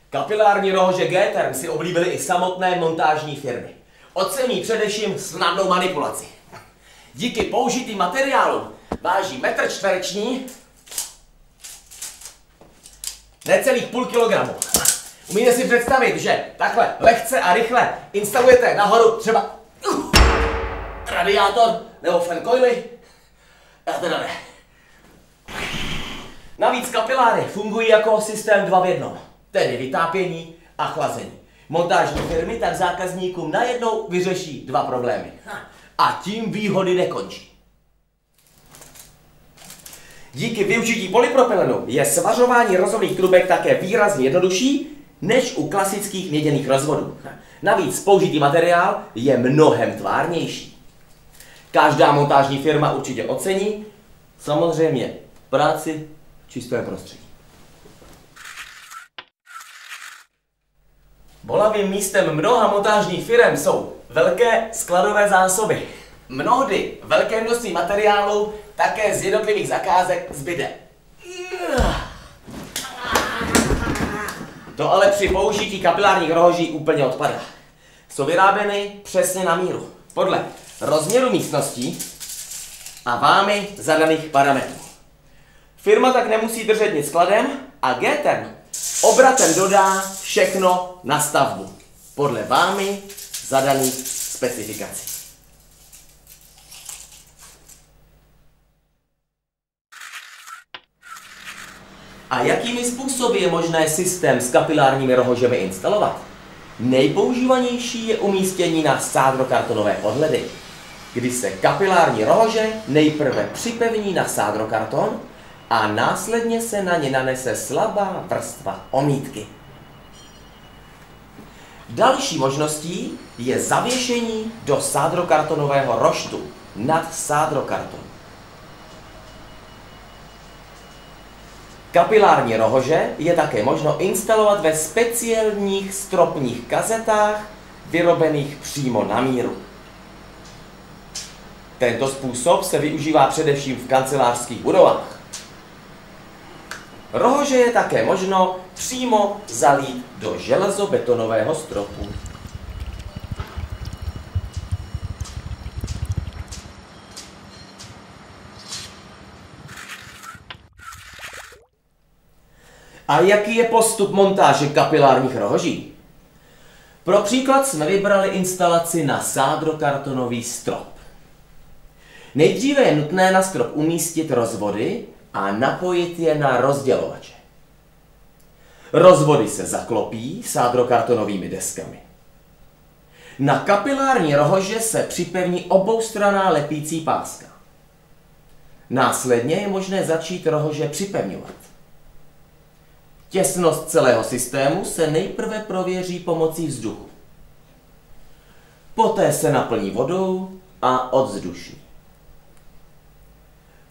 Kapilární rohože G-Term si oblíbily i samotné montážní firmy. Ocení především snadnou manipulaci. Díky použitým materiálům váží metr čtvereční necelých půl kilogramu. Umíte si představit, že takhle lehce a rychle instalujete nahoru třeba radiátor nebo fan coily? Já teda ne. Navíc kapiláry fungují jako systém 2 v 1, tedy vytápění a chlazení. Montážní firmy tak zákazníkům najednou vyřeší 2 problémy. A tím výhody nekončí. Díky využití polypropylenu je svařování rozvodných trubek také výrazně jednodušší než u klasických měděných rozvodů. Navíc použitý materiál je mnohem tvárnější. Každá montážní firma určitě ocení, samozřejmě, práci v čistém prostředí. Bolavým místem mnoha montážních firem jsou velké skladové zásoby. Mnohdy velké množství materiálu také z jednotlivých zakázek zbyde. To ale při použití kapilárních rohoží úplně odpadá. Jsou vyráběny přesně na míru, podle rozměru místností a vámi zadaných parametrů. Firma tak nemusí držet nic skladem a G-Term obratem dodá všechno na stavbu, podle vámi zadaných specifikací. A jakými způsoby je možné systém s kapilárními rohožemi instalovat? Nejpoužívanější je umístění na sádrokartonové podhledy, kdy se kapilární rohože nejprve připevní na sádrokarton a následně se na ně nanese slabá vrstva omítky. Další možností je zavěšení do sádrokartonového roštu nad sádrokarton. Kapilární rohože je také možno instalovat ve speciálních stropních kazetách, vyrobených přímo na míru. Tento způsob se využívá především v kancelářských budovách. Rohože je také možno přímo zalít do železobetonového stropu. A jaký je postup montáže kapilárních rohoží? Pro příklad jsme vybrali instalaci na sádrokartonový strop. Nejdříve je nutné na strop umístit rozvody a napojit je na rozdělovače. Rozvody se zaklopí sádrokartonovými deskami. Na kapilární rohože se připevní oboustranná lepící páska. Následně je možné začít rohože připevňovat. Těsnost celého systému se nejprve prověří pomocí vzduchu. Poté se naplní vodou a odzduší.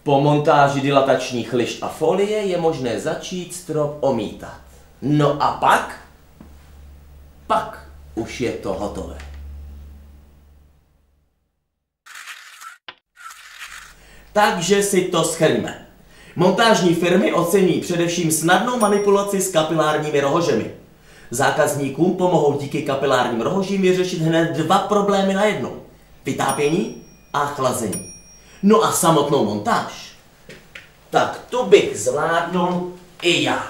Po montáži dilatačních lišt a folie je možné začít strop omítat. No a pak už je to hotové. Takže si to shrňme. Montážní firmy ocení především snadnou manipulaci s kapilárními rohožemi. Zákazníkům pomohou díky kapilárním rohožím vyřešit hned 2 problémy najednou. Vytápění a chlazení. No a samotnou montáž, tak tu bych zvládnul i já.